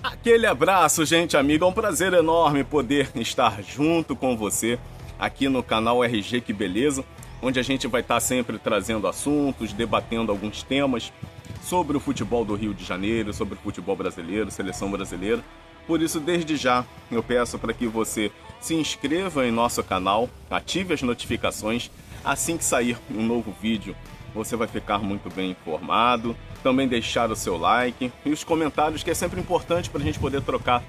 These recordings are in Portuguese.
Aquele abraço, gente amiga. É um prazer enorme poder estar junto com você aqui no canal RG Que Beleza, onde a gente vai estar sempre trazendo assuntos, debatendo alguns temas sobre o futebol do Rio de Janeiro, sobre o futebol brasileiro, seleção brasileira. Por isso, desde já, eu peço para que você se inscreva em nosso canal, ative as notificações. Assim que sair um novo vídeo, você vai ficar muito bem informado. Também deixar o seu like e os comentários, que é sempre importante para a gente poder trocar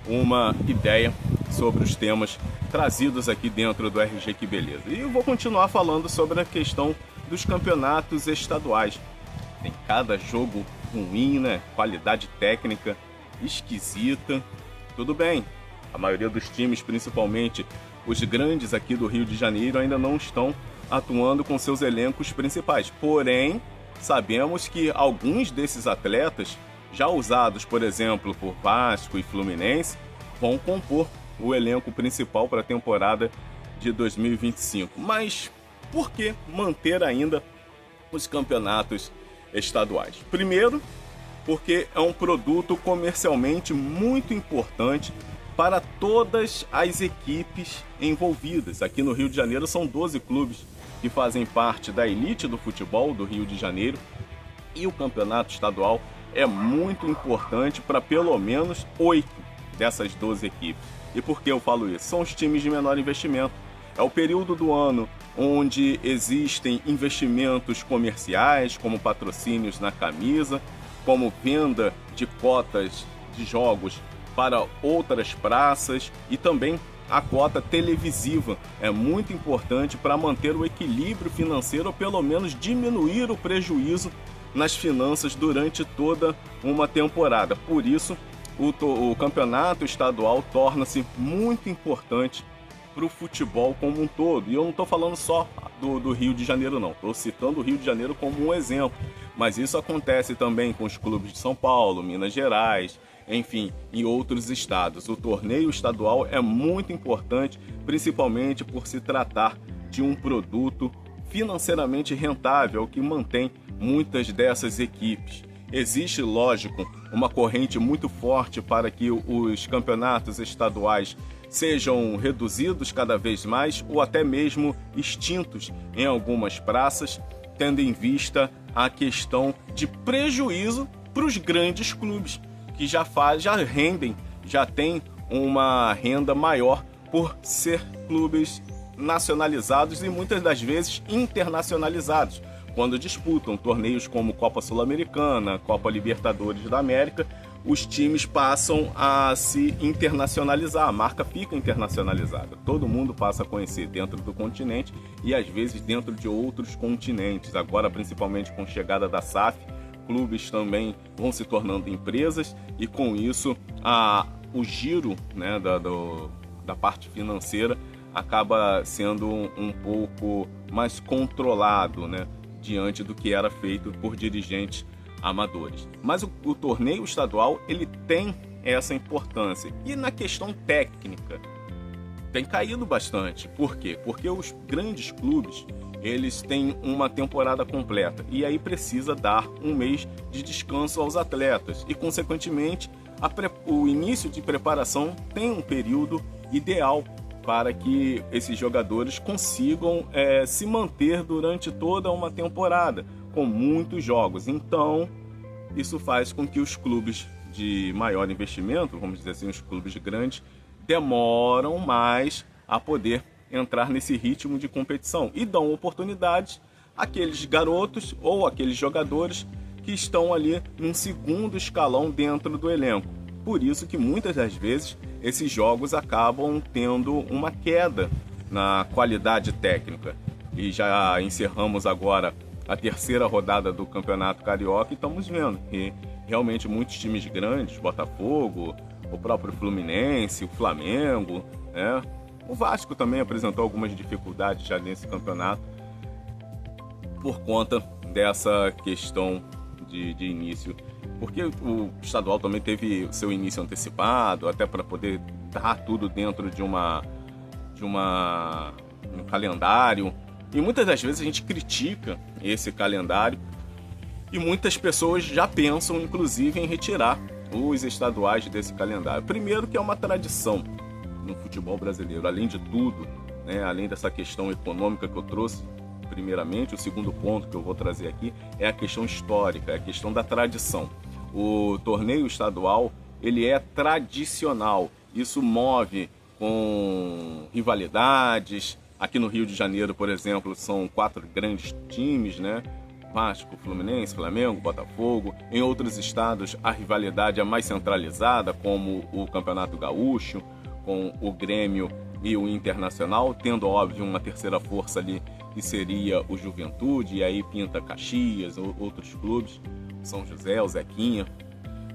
uma ideia sobre os temas trazidos aqui dentro do RG Que Beleza. E eu vou continuar falando sobre a questão dos campeonatos estaduais. Tem cada jogo ruim, né? Qualidade técnica esquisita. Tudo bem, a maioria dos times, principalmente os grandes aqui do Rio de Janeiro, ainda não estão atuando com seus elencos principais. Porém, sabemos que alguns desses atletas, já usados, por exemplo, por Vasco e Fluminense, vão compor o elenco principal para a temporada de 2025. Mas por que manter ainda os campeonatos estaduais? Primeiro, porque é um produto comercialmente muito importante para todas as equipes envolvidas. Aqui no Rio de Janeiro são 12 clubes que fazem parte da elite do futebol do Rio de Janeiro, e o campeonato estadual é muito importante para pelo menos 8 dessas 12 equipes. E por que eu falo isso? São os times de menor investimento. É o período do ano onde existem investimentos comerciais, como patrocínios na camisa, como venda de cotas de jogos para outras praças, e também a cota televisiva é muito importante para manter o equilíbrio financeiro, ou pelo menos diminuir o prejuízo nas finanças durante toda uma temporada. Por isso, o campeonato estadual torna-se muito importante para o futebol como um todo. E eu não estou falando só do Rio de Janeiro, não. Estou citando o Rio de Janeiro como um exemplo. Mas isso acontece também com os clubes de São Paulo, Minas Gerais, enfim, em outros estados. O torneio estadual é muito importante, principalmente por se tratar de um produto financeiramente rentável, que mantém muitas dessas equipes. Existe, lógico, uma corrente muito forte para que os campeonatos estaduais sejam reduzidos cada vez mais, ou até mesmo extintos em algumas praças, tendo em vista a questão de prejuízo para os grandes clubes, que já rendem, já têm uma renda maior por ser clubes nacionalizados e muitas das vezes internacionalizados. Quando disputam torneios como Copa Sul-Americana, Copa Libertadores da América, os times passam a se internacionalizar, a marca fica internacionalizada. Todo mundo passa a conhecer dentro do continente e às vezes dentro de outros continentes. Agora, principalmente com a chegada da SAF, clubes também vão se tornando empresas, e com isso o giro, né, da parte financeira acaba sendo um pouco mais controlado, né, diante do que era feito por dirigentes amadores. Mas o torneio estadual, ele tem essa importância. E na questão técnica, tem caído bastante. Por quê? Porque os grandes clubes, eles têm uma temporada completa e aí precisa dar um mês de descanso aos atletas e, consequentemente, o início de preparação tem um período ideal para que esses jogadores consigam se manter durante toda uma temporada, com muitos jogos. Então, isso faz com que os clubes de maior investimento, vamos dizer assim, os clubes grandes, demoram mais a poder entrar nesse ritmo de competição e dão oportunidades àqueles garotos ou àqueles jogadores que estão ali num segundo escalão dentro do elenco. Por isso que muitas das vezes esses jogos acabam tendo uma queda na qualidade técnica. E já encerramos agora a terceira rodada do Campeonato Carioca e estamos vendo que realmente muitos times grandes, Botafogo, o próprio Fluminense, o Flamengo, né? O Vasco também apresentou algumas dificuldades já nesse campeonato por conta dessa questão de início, porque o estadual também teve o seu início antecipado, até para poder dar tudo dentro de um calendário. E muitas das vezes a gente critica esse calendário e muitas pessoas já pensam, inclusive, em retirar os estaduais desse calendário. Primeiro que é uma tradição no futebol brasileiro, além de tudo, né, além dessa questão econômica que eu trouxe, primeiramente, o segundo ponto que eu vou trazer aqui é a questão histórica, é a questão da tradição. O torneio estadual, ele é tradicional, isso move com rivalidades. Aqui no Rio de Janeiro, por exemplo, são 4 grandes times, né? Vasco, Fluminense, Flamengo, Botafogo. Em outros estados, a rivalidade é mais centralizada, como o Campeonato Gaúcho, com o Grêmio e o Internacional, tendo, óbvio, uma terceira força ali, que seria o Juventude, e aí pinta Caxias, outros clubes, São José, o Zequinha.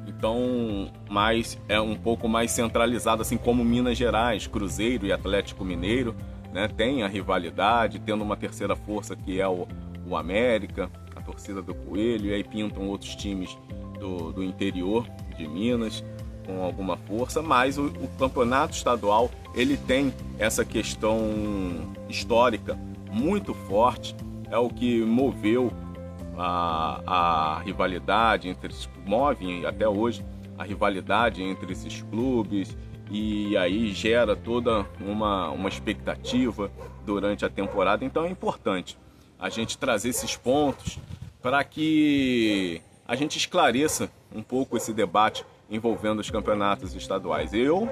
Então, mas é um pouco mais centralizado, assim como Minas Gerais, Cruzeiro e Atlético Mineiro, né? Tem a rivalidade, tendo uma terceira força que é o América, a torcida do Coelho, e aí pintam outros times do interior de Minas com alguma força, mas o campeonato estadual, ele tem essa questão histórica muito forte, é o que moveu a rivalidade move até hoje a rivalidade entre esses clubes, e aí gera toda uma expectativa durante a temporada. Então é importante a gente trazer esses pontos para que a gente esclareça um pouco esse debate envolvendo os campeonatos estaduais. Eu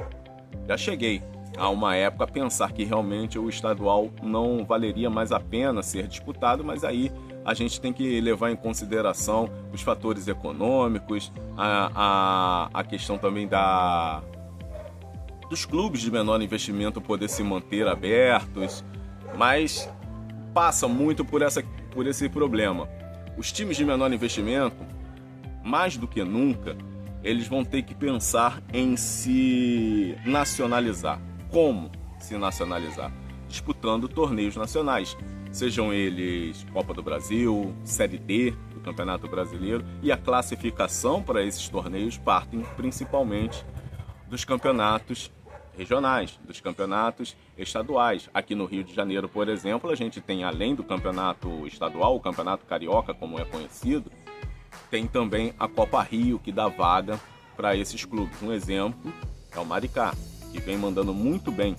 já cheguei a uma época a pensar que realmente o estadual não valeria mais a pena ser disputado, mas aí a gente tem que levar em consideração os fatores econômicos, a questão também dos clubes de menor investimento poder se manter abertos, mas passa muito por esse problema. Os times de menor investimento, mais do que nunca, eles vão ter que pensar em se nacionalizar. Como se nacionalizar? Disputando torneios nacionais, sejam eles Copa do Brasil, Série D do Campeonato Brasileiro, e a classificação para esses torneios partem principalmente dos campeonatos regionais, dos campeonatos estaduais. Aqui no Rio de Janeiro, por exemplo, a gente tem, além do campeonato estadual, o Campeonato Carioca, como é conhecido, tem também a Copa Rio, que dá vaga para esses clubes. Um exemplo é o Maricá, que vem mandando muito bem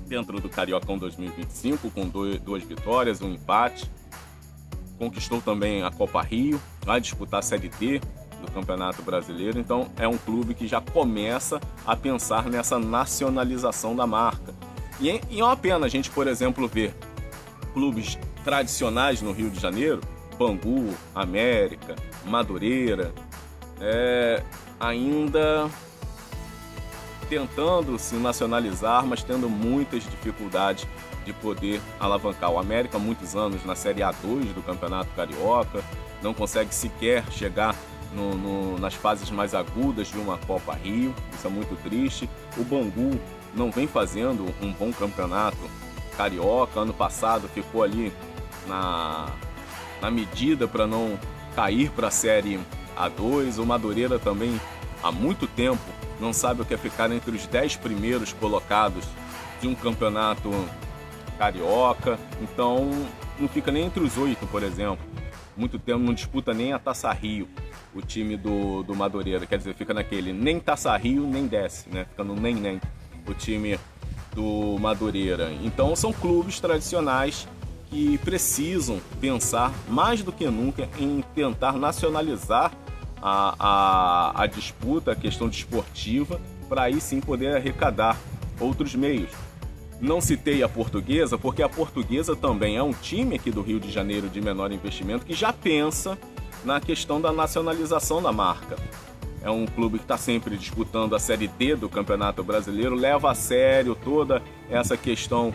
dentro do Cariocão 2025, com 2 vitórias, 1 empate. Conquistou também a Copa Rio, vai disputar a Série D do Campeonato Brasileiro. Então é um clube que já começa a pensar nessa nacionalização da marca. E é uma pena a gente, por exemplo, ver clubes tradicionais no Rio de Janeiro, Bangu, América, Madureira, ainda tentando se nacionalizar, mas tendo muitas dificuldades de poder alavancar. O América há muitos anos na Série A2 do Campeonato Carioca, não consegue sequer chegar nas fases mais agudas de uma Copa Rio, isso é muito triste. O Bangu não vem fazendo um bom campeonato carioca, ano passado ficou ali na medida para não cair para a Série A2. O Madureira também há muito tempo não sabe o que é ficar entre os 10 primeiros colocados de um campeonato carioca, então não fica nem entre os 8, por exemplo. Muito tempo não disputa nem a Taça Rio, o time do Madureira, quer dizer, fica naquele nem Taça Rio, nem desce, né? Fica no nem, o time do Madureira. Então são clubes tradicionais que precisam pensar mais do que nunca em tentar nacionalizar a disputa, a questão desportiva, para aí sim poder arrecadar outros meios. Não citei a Portuguesa, porque a Portuguesa também é um time aqui do Rio de Janeiro de menor investimento que já pensa na questão da nacionalização da marca. É um clube que está sempre disputando a Série D do Campeonato Brasileiro, leva a sério toda essa questão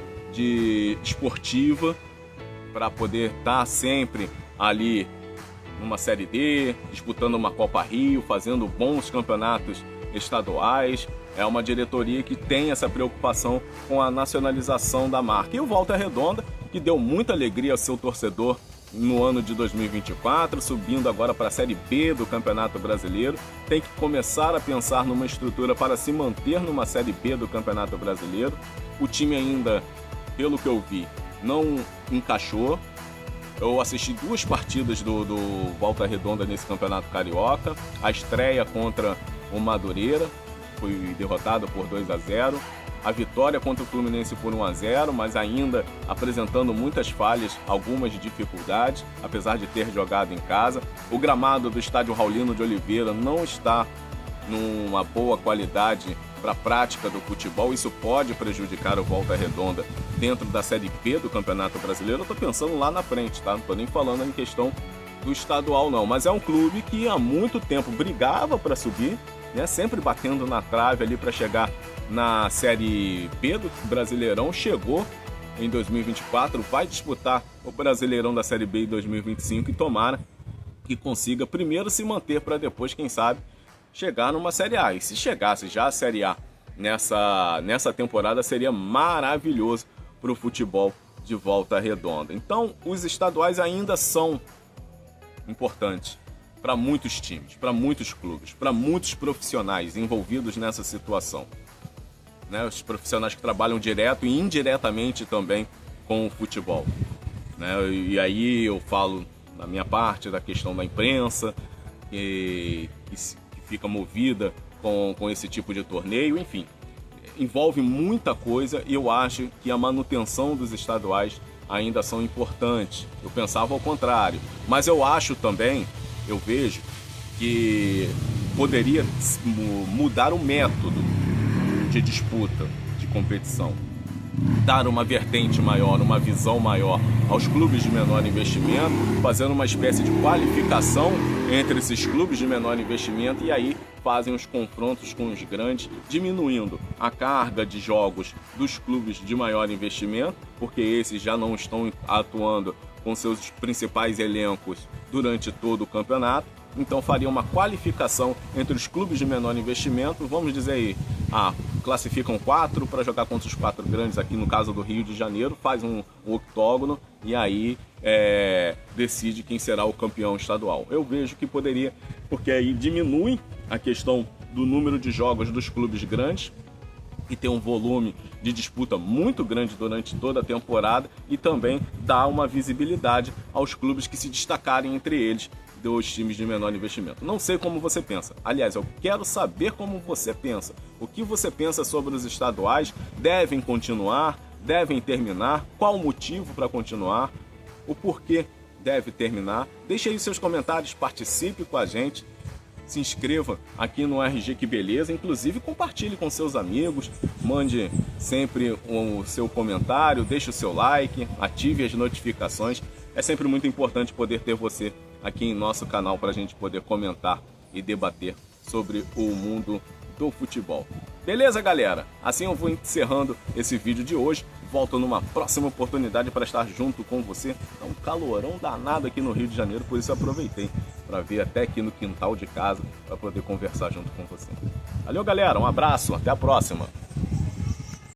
esportiva para poder estar sempre ali numa Série D, disputando uma Copa Rio, fazendo bons campeonatos estaduais. É uma diretoria que tem essa preocupação com a nacionalização da marca. E o Volta Redonda, que deu muita alegria ao seu torcedor no ano de 2024, subindo agora para a Série B do Campeonato Brasileiro, tem que começar a pensar numa estrutura para se manter numa Série B do Campeonato Brasileiro. O time ainda, pelo que eu vi, não encaixou. Eu assisti 2 partidas do Volta Redonda nesse Campeonato Carioca. A estreia contra o Madureira, foi derrotado por 2-0. A vitória contra o Fluminense por 1-0, mas ainda apresentando muitas falhas, algumas dificuldades, apesar de ter jogado em casa. O gramado do estádio Raulino de Oliveira não está numa boa qualidade para a prática do futebol. Isso pode prejudicar o Volta Redonda dentro da Série B do Campeonato Brasileiro. Eu estou pensando lá na frente, tá? Não estou nem falando em questão do estadual, não. Mas é um clube que há muito tempo brigava para subir, né? Sempre batendo na trave ali para chegar na Série B do Brasileirão. Chegou em 2024, vai disputar o Brasileirão da Série B em 2025 e tomara que consiga primeiro se manter para depois, quem sabe, chegar numa Série A. E se chegasse já a Série A nessa temporada, seria maravilhoso para o futebol de Volta Redonda. Então, os estaduais ainda são importantes para muitos times, para muitos clubes, para muitos profissionais envolvidos nessa situação. Né? Os profissionais que trabalham direto e indiretamente também com o futebol. Né? E aí eu falo, da minha parte, da questão da imprensa, que fica movida com esse tipo de torneio, enfim. Envolve muita coisa e eu acho que a manutenção dos estaduais ainda são importantes. Eu pensava ao contrário. Mas eu acho também, eu vejo, que poderia mudar o método de disputa, de competição. Dar uma vertente maior, uma visão maior aos clubes de menor investimento, fazendo uma espécie de qualificação entre esses clubes de menor investimento e aí fazem os confrontos com os grandes, diminuindo a carga de jogos dos clubes de maior investimento, porque esses já não estão atuando com seus principais elencos durante todo o campeonato. Então faria uma qualificação entre os clubes de menor investimento, vamos dizer aí, classificam 4 para jogar contra os 4 grandes, aqui no caso do Rio de Janeiro, faz um octógono e aí decide quem será o campeão estadual. Eu vejo que poderia, porque aí diminui a questão do número de jogos dos clubes grandes, e tem um volume de disputa muito grande durante toda a temporada e também dá uma visibilidade aos clubes que se destacarem entre eles, dos times de menor investimento. Não sei como você pensa. Aliás, eu quero saber como você pensa. O que você pensa sobre os estaduais? Devem continuar? Devem terminar? Qual o motivo para continuar? O porquê deve terminar? Deixe aí os seus comentários, participe com a gente. Se inscreva aqui no RG Que Beleza, inclusive compartilhe com seus amigos, mande sempre o seu comentário, deixe o seu like, ative as notificações. É sempre muito importante poder ter você aqui em nosso canal para a gente poder comentar e debater sobre o mundo do futebol. Beleza, galera? Assim eu vou encerrando esse vídeo de hoje. Volto numa próxima oportunidade para estar junto com você. Tá um calorão danado aqui no Rio de Janeiro, por isso eu aproveitei para vir até aqui no quintal de casa para poder conversar junto com você. Valeu, galera. Um abraço. Até a próxima.